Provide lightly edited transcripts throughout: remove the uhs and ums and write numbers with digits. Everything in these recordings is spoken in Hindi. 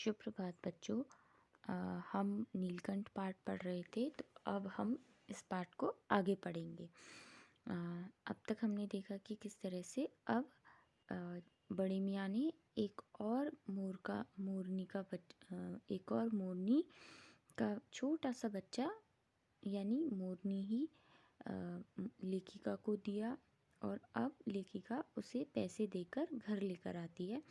सुप्रभात बच्चों। हम नीलकंठ पाठ पढ़ रहे थे, तो अब हम इस पाठ को आगे पढ़ेंगे। अ, अब तक हमने देखा कि किस तरह से अब अ, बड़े मियाँ ने एक और एक और मोरनी का छोटा सा बच्चा यानी मोरनी ही लेखिका को दिया, और अब लेखिका उसे पैसे देकर घर लेकर आती है।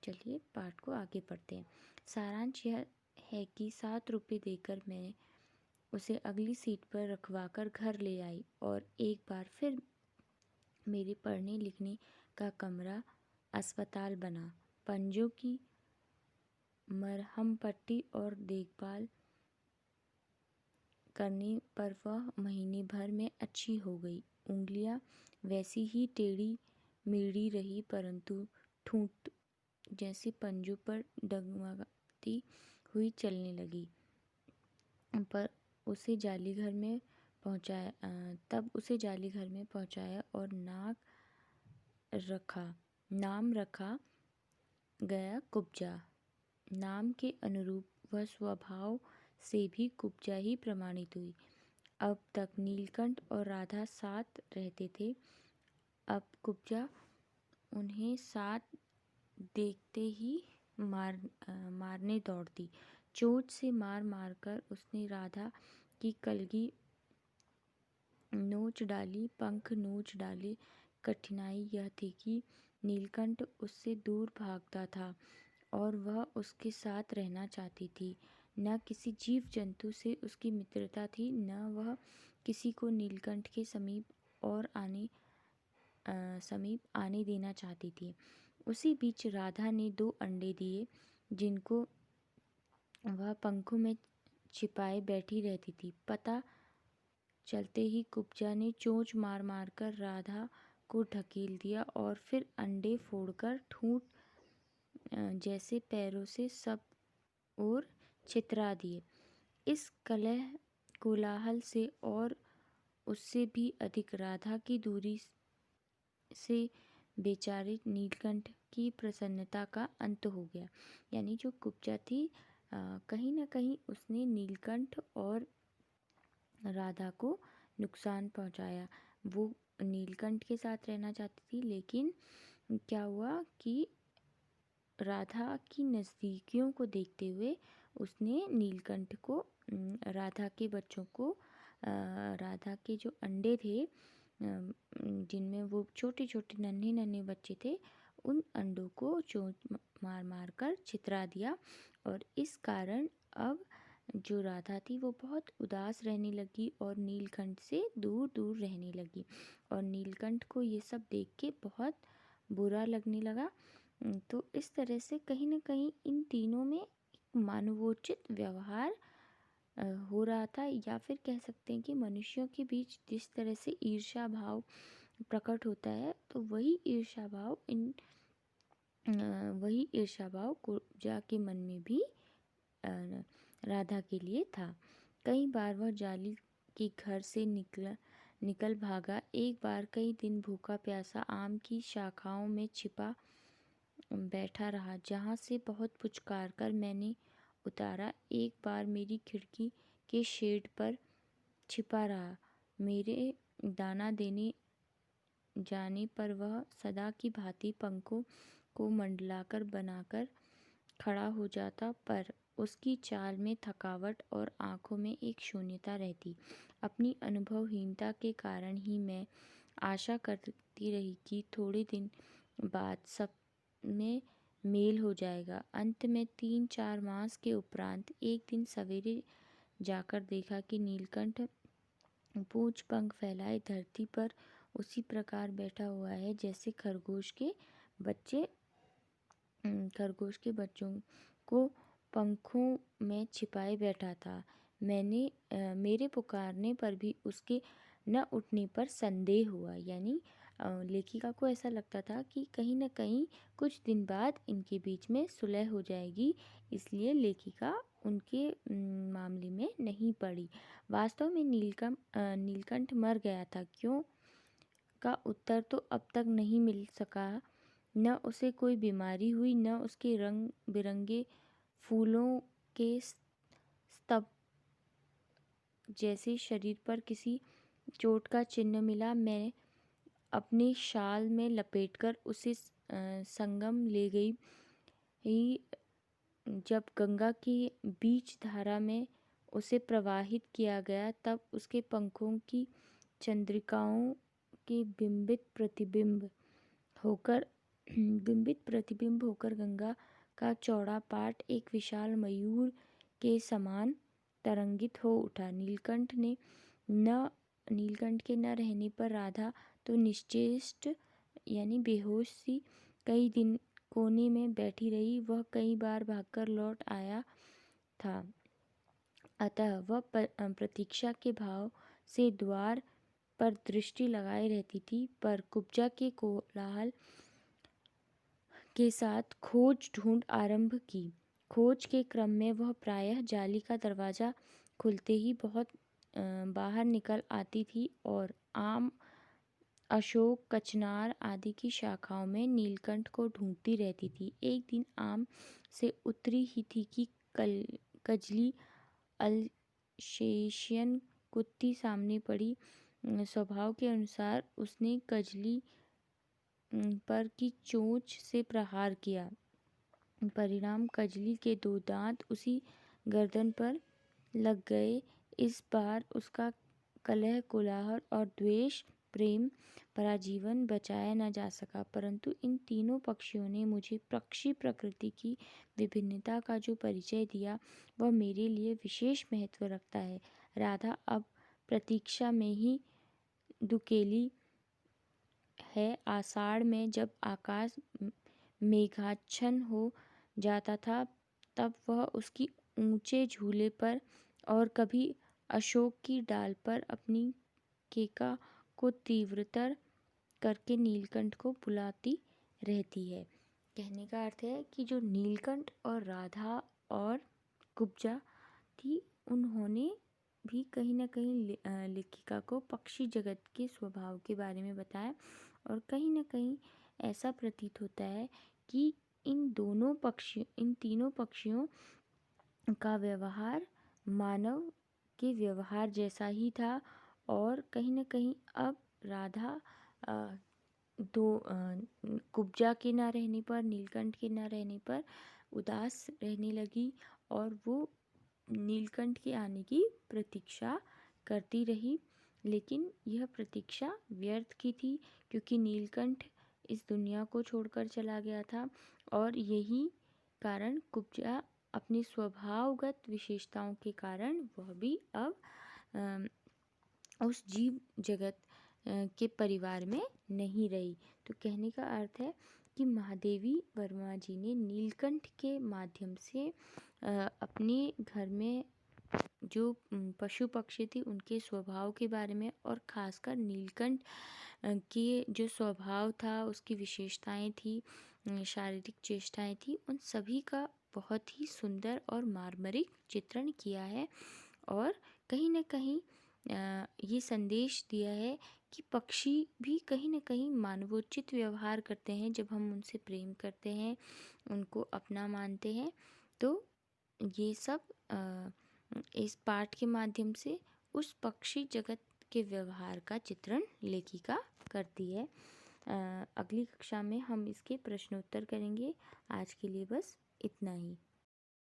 चलिए पाठ को आगे पढ़ते हैं। सारांश यह है कि 7 रुपये देकर मैं उसे अगली सीट पर रखवाकर घर ले आई, और एक बार फिर मेरे पढ़ने लिखने का कमरा अस्पताल बना। पंजों की मरहम पट्टी और देखभाल करने पर वह महीने भर में अच्छी हो गई। उंगलियां वैसी ही टेढ़ी मेढ़ी रही, परंतु ठूंठ जैसे पंजों पर डगमगाती हुई चलने लगी। पर उसे जालीघर में तब उसे जालीघर में पहुंचाया और नाम रखा गया कुब्जा। नाम के अनुरूप वह स्वभाव से भी कुब्जा ही प्रमाणित हुई। अब तक नीलकंठ और राधा साथ रहते थे, अब कुब्जा उन्हें साथ देखते ही मारने दौड़ती। चोट से मार मारकर उसने राधा की कलगी नोच डाली, पंख नोच डाले। कठिनाई यह थी कि नीलकंठ उससे दूर भागता था और वह उसके साथ रहना चाहती थी। न किसी जीव जंतु से उसकी मित्रता थी, न वह किसी को नीलकंठ के समीप आने देना चाहती थी। उसी बीच राधा ने 2 अंडे दिए, जिनको वह पंखों में छिपाए बैठी रहती थी। पता चलते ही कुब्जा ने चोंच मार मार कर राधा को ढकेल दिया और फिर अंडे फोड़कर ठूंठ जैसे पैरों से सब ओर छितरा दिए। इस कलह कोलाहल से और उससे भी अधिक राधा की दूरी से बेचारे नीलकंठ की प्रसन्नता का अंत हो गया। यानी जो कुब्जा थी, कहीं ना कहीं उसने नीलकंठ और राधा को नुकसान पहुंचाया। वो नीलकंठ के साथ रहना चाहती थी, लेकिन क्या हुआ कि राधा की नज़दीकियों को देखते हुए उसने नीलकंठ को राधा के बच्चों को राधा के जो अंडे थे, जिनमें वो छोटे छोटे नन्हे नन्हे बच्चे थे, उन अंडों को चोंच मार मार कर छितरा दिया। और इस कारण अब जो राधा थी वो बहुत उदास रहने लगी और नीलकंठ से दूर दूर रहने लगी। और नीलकंठ को ये सब देख के बहुत बुरा लगने लगा। तो इस तरह से कहीं ना कहीं इन तीनों में एक मानवोचित व्यवहार हो रहा था, या फिर कह सकते हैं कि मनुष्यों के बीच जिस तरह से ईर्ष्या भाव प्रकट होता है, तो वही ईर्ष्या भाव कुब्जा के मन में भी राधा के लिए था। कई बार वह जाली के घर से निकल भागा। एक बार कई दिन भूखा प्यासा आम की शाखाओं में छिपा बैठा रहा, जहाँ से बहुत पुचकार कर मैंने उतारा। एक बार मेरी खिड़की के शेड पर छिपा रहा। मेरे दाना देने जाने पर वह सदा की भांति पंखों को मंडलाकर बनाकर खड़ा हो जाता, पर उसकी चाल में थकावट और आंखों में एक शून्यता रहती। अपनी अनुभवहीनता के कारण ही मैं आशा करती रही कि थोड़े दिन बाद सब में मेल हो जाएगा। अंत में 3-4 मास के उपरांत एक दिन सवेरे जाकर देखा कि नीलकंठ पूंछ पंख फैलाए धरती पर उसी प्रकार बैठा हुआ है जैसे खरगोश के बच्चों को पंखों में छिपाए बैठा था। मेरे पुकारने पर भी उसके न उठने पर संदेह हुआ। यानी लेखिका को ऐसा लगता था कि कहीं न कहीं कुछ दिन बाद इनके बीच में सुलह हो जाएगी, इसलिए लेखिका उनके मामले में नहीं पड़ी। वास्तव में नीलकंठ मर गया था क्यों का उत्तर तो अब तक नहीं मिल सका। न उसे कोई बीमारी हुई, न उसके रंग बिरंगे फूलों के स्तब जैसे शरीर पर किसी चोट का चिन्ह मिला। मैं अपने शाल में लपेटकर उसे संगम ले गई। जब गंगा की बीच धारा में उसे प्रवाहित किया गया, तब उसके पंखों की चंद्रिकाओं के बिंबित प्रतिबिंब होकर गंगा का चौड़ा पाट एक विशाल मयूर के समान तरंगित हो उठा। नीलकंठ के न रहने पर राधा तो निश्चेष्ट यानी बेहोश सी कई दिन कोने में बैठी रही। वह कई बार भागकर लौट आया था, अतः वह प्रतीक्षा के भाव से द्वार पर दृष्टि लगाए रहती थी, पर कुब्जा के कोलाहल के साथ खोज ढूंढ आरंभ की। खोज के क्रम में वह प्रायः जाली का दरवाजा खुलते ही बहुत बाहर निकल आती थी और आम, अशोक, कचनार आदि की शाखाओं में नीलकंठ को ढूंढती रहती थी। एक दिन आम से उतरी ही थी कि कजली अल्सेशियन कुत्ती सामने पड़ी। स्वभाव के अनुसार उसने कजली पर की चोंच से प्रहार किया। परिणाम कजली के 2 दांत उसी गर्दन पर लग गए। इस बार उसका कलह, कोलाहल और द्वेष प्रेम भरा जीवन बचाया न जा सका, परंतु इन तीनों पक्षियों ने मुझे पक्षी प्रकृति की विभिन्नता का जो परिचय दिया, वह मेरे लिए विशेष महत्व रखता है। राधा अब प्रतीक्षा में ही दुकेली है। आषाढ़ में जब आकाश मेघाच्छन्न हो जाता था, तब वह उसकी ऊंचे झूले पर और कभी अशोक की डाल पर अपनी केका को तीव्रतर करके नीलकंठ को बुलाती रहती है। कहने का अर्थ है कि जो नीलकंठ और राधा और कुब्जा थी, उन्होंने भी कहीं न कहीं लेखिका को पक्षी जगत के स्वभाव के बारे में बताया, और कहीं न कहीं ऐसा प्रतीत होता है कि इन तीनों पक्षियों का व्यवहार मानव के व्यवहार जैसा ही था। और कहीं न कहीं अब राधा कुब्जा के ना रहने पर, नीलकंठ के ना रहने पर उदास रहने लगी, और वो नीलकंठ के आने की प्रतीक्षा करती रही। लेकिन यह प्रतीक्षा व्यर्थ की थी, क्योंकि नीलकंठ इस दुनिया को छोड़कर चला गया था, और यही कारण कुब्जा अपनी स्वभावगत विशेषताओं के कारण वह भी अब उस जीव जगत के परिवार में नहीं रही। तो कहने का अर्थ है कि महादेवी वर्मा जी ने नीलकंठ के माध्यम से अपने घर में जो पशु पक्षी थी उनके स्वभाव के बारे में, और ख़ासकर नीलकंठ के जो स्वभाव था, उसकी विशेषताएं थी, शारीरिक चेष्टाएं थी, उन सभी का बहुत ही सुंदर और मार्मिक चित्रण किया है। और कहीं न कहीं ये संदेश दिया है कि पक्षी भी कहीं न कहीं मानवोचित व्यवहार करते हैं। जब हम उनसे प्रेम करते हैं, उनको अपना मानते हैं, तो ये सब इस पाठ के माध्यम से उस पक्षी जगत के व्यवहार का चित्रण लेखिका करती है। अगली कक्षा में हम इसके प्रश्नोत्तर करेंगे। आज के लिए बस इतना ही।